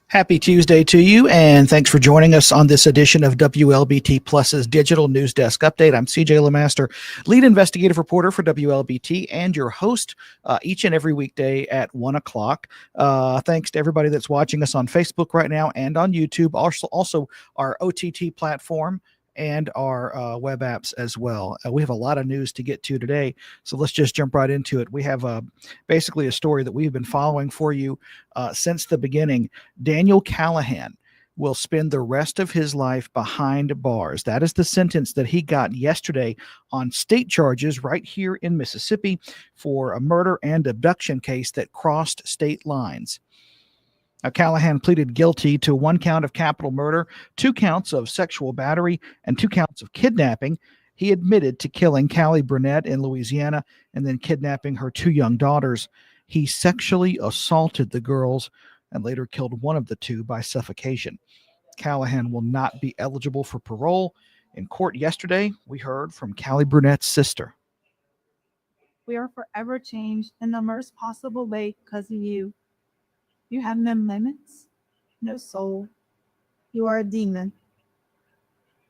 Happy Tuesday to you, and thanks for joining us on this edition of WLBT Plus's Digital News Desk Update. I'm CJ LeMaster, lead investigative reporter for WLBT, and your host each and every weekday at 1 o'clock. Thanks to everybody that's watching us on Facebook right now and on YouTube, also our OTT platform and our web apps as well. We have a lot of news to get to today, so let's just jump right into it. We have basically a story that we've been following for you since the beginning. Daniel Callahan will spend the rest of his life behind bars. That is the sentence that he got yesterday on state charges right here in Mississippi for a murder and abduction case that crossed state lines. Now, Callahan pleaded guilty to 1 count of capital murder, 2 counts of sexual battery, and 2 counts of kidnapping. He admitted to killing Callie Burnett in Louisiana and then kidnapping her 2 young daughters. He sexually assaulted the girls and later killed one of the 2 by suffocation. Callahan will not be eligible for parole. In court yesterday, we heard from Callie Burnett's sister. We are forever changed in the worst possible way because of you. You have no limits, no soul. You are a demon.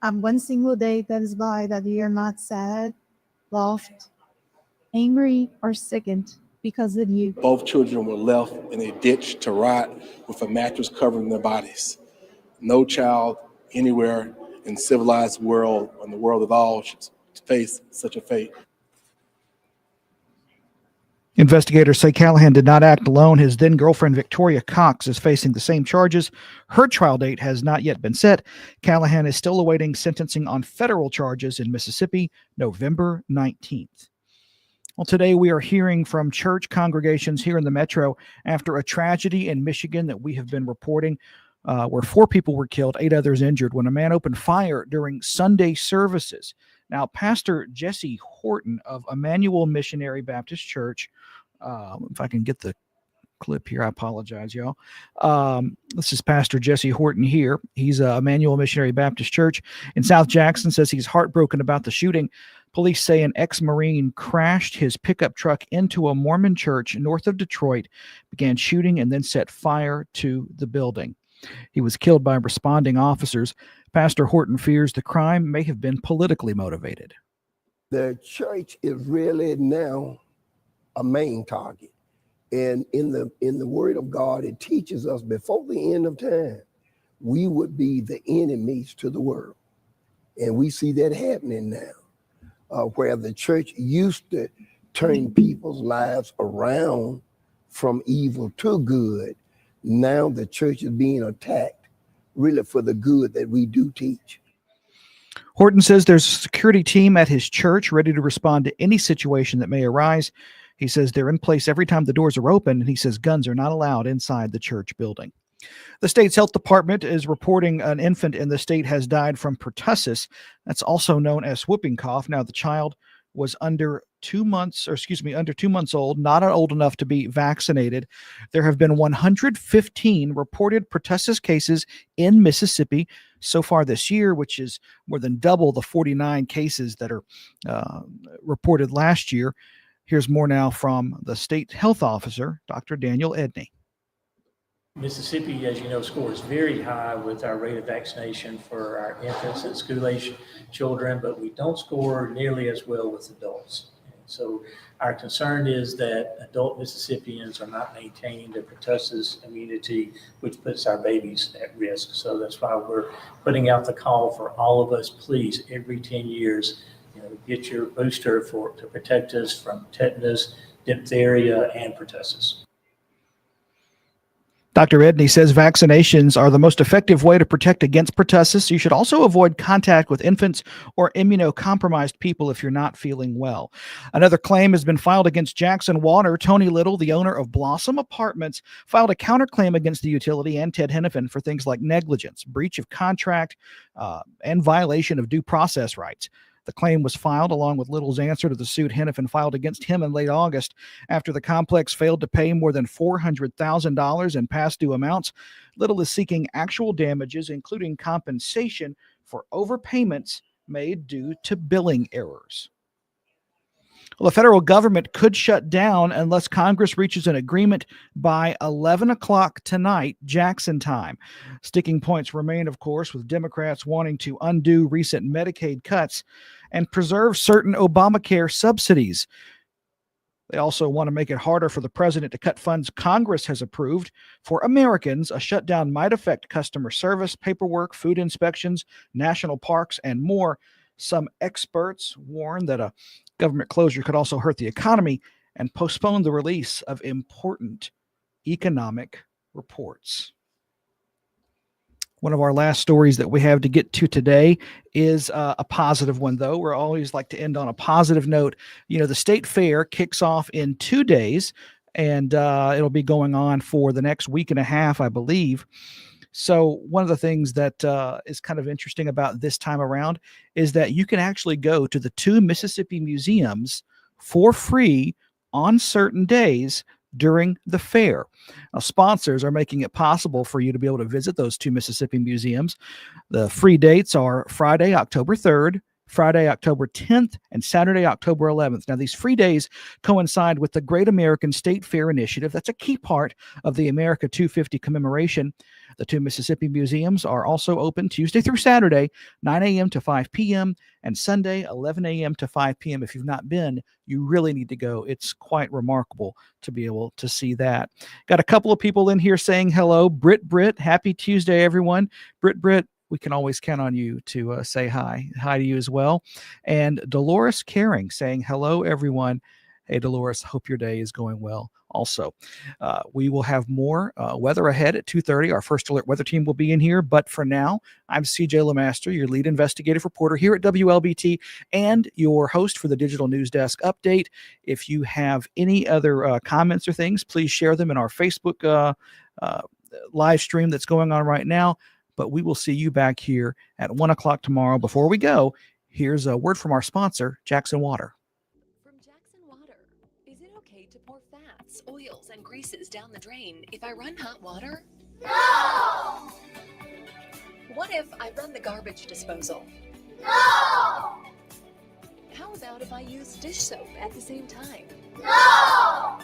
One single day that is by that you are not sad, lost, angry, or sickened because of you. Both children were left in a ditch to rot with a mattress covering their bodies. No child anywhere in the civilized world, in the world at all, should face such a fate. Investigators say Callahan did not act alone. His then-girlfriend, Victoria Cox, is facing the same charges. Her trial date has not yet been set. Callahan is still awaiting sentencing on federal charges in Mississippi, November 19th. Well, today we are hearing from church congregations here in the metro after a tragedy in Michigan that we have been reporting, where 4 people were killed, 8 others injured, when a man opened fire during Sunday services. Now, Pastor Jesse Horton of Emmanuel Missionary Baptist Church, if I can get the clip here, I apologize, y'all. This is Pastor Jesse Horton here. He's Emmanuel Missionary Baptist Church in South Jackson, says he's heartbroken about the shooting. Police say an ex-Marine crashed his pickup truck into a Mormon church north of Detroit, began shooting, and then set fire to the building. He was killed by responding officers. Pastor Horton fears the crime may have been politically motivated. The church is really now a main target. And in the word of God, it teaches us before the end of time, we would be the enemies to the world. And we see that happening now, where the church used to turn people's lives around from evil to good. Now the church is being attacked really for the good that we do teach. Horton says there's a security team at his church ready to respond to any situation that may arise. He says they're in place every time the doors are open, and he says guns are not allowed inside the church building. The state's health department is reporting an infant in the state has died from pertussis. That's also known as whooping cough. Now, the child was under 2 months old, not old enough to be vaccinated. There have been 115 reported pertussis cases in Mississippi so far this year, which is more than double the 49 cases that are reported last year. Here's more now from the state health officer, Dr. Daniel Edney. Mississippi, as you know, scores very high with our rate of vaccination for our infants and school-age children, but we don't score nearly as well with adults. So our concern is that adult Mississippians are not maintaining their pertussis immunity, which puts our babies at risk. So that's why we're putting out the call for all of us, please, every 10 years, get your booster to protect us from tetanus, diphtheria, and pertussis. Dr. Edney says vaccinations are the most effective way to protect against pertussis. You should also avoid contact with infants or immunocompromised people if you're not feeling well. Another claim has been filed against Jackson Water. Tony Little, the owner of Blossom Apartments, filed a counterclaim against the utility and Ted Hennepin for things like negligence, breach of contract, and violation of due process rights. The claim was filed along with Little's answer to the suit Hennepin filed against him in late August after the complex failed to pay more than $400,000 in past due amounts. Little is seeking actual damages, including compensation for overpayments made due to billing errors. Well, the federal government could shut down unless Congress reaches an agreement by 11 o'clock tonight, Jackson time. Sticking points remain, of course, with Democrats wanting to undo recent Medicaid cuts and preserve certain Obamacare subsidies. They also want to make it harder for the president to cut funds Congress has approved. For Americans, a shutdown might affect customer service, paperwork, food inspections, national parks, and more. Some experts warn that a government closure could also hurt the economy and postpone the release of important economic reports. One of our last stories that we have to get to today is a positive one, though. We always like to end on a positive note. The state fair kicks off in 2 days, and it'll be going on for the next week and a half, I believe. So one of the things that is kind of interesting about this time around is that you can actually go to the 2 Mississippi museums for free on certain days during the fair. Now, sponsors are making it possible for you to be able to visit those 2 Mississippi museums. The free dates are Friday, October 3rd, Friday, October 10th, and Saturday, October 11th. Now, these free days coincide with the Great American State Fair Initiative. That's a key part of the America 250 commemoration. The 2 Mississippi museums are also open Tuesday through Saturday, 9 a.m. to 5 p.m., and Sunday, 11 a.m. to 5 p.m. If you've not been, you really need to go. It's quite remarkable to be able to see that. Got a couple of people in here saying hello. Britt, happy Tuesday, everyone. Britt, we can always count on you to say hi. Hi to you as well. And Dolores Caring saying hello, everyone. Hey, Dolores, hope your day is going well. Also, we will have more weather ahead at 2:30. Our first alert weather team will be in here. But for now, I'm CJ LeMaster, your lead investigative reporter here at WLBT and your host for the Digital News Desk update. If you have any other comments or things, please share them in our Facebook live stream that's going on right now. But we will see you back here at 1 o'clock tomorrow. Before we go, here's a word from our sponsor, Jackson Water. From Jackson Water, is it okay to pour fats, oils, and greases down the drain if I run hot water? No! What if I run the garbage disposal? No! How about if I use dish soap at the same time? No!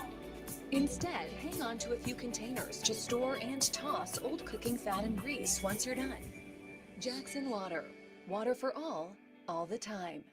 Instead, hang on to a few containers to store and toss old cooking fat and grease once you're done. Jackson Water. Water for all the time.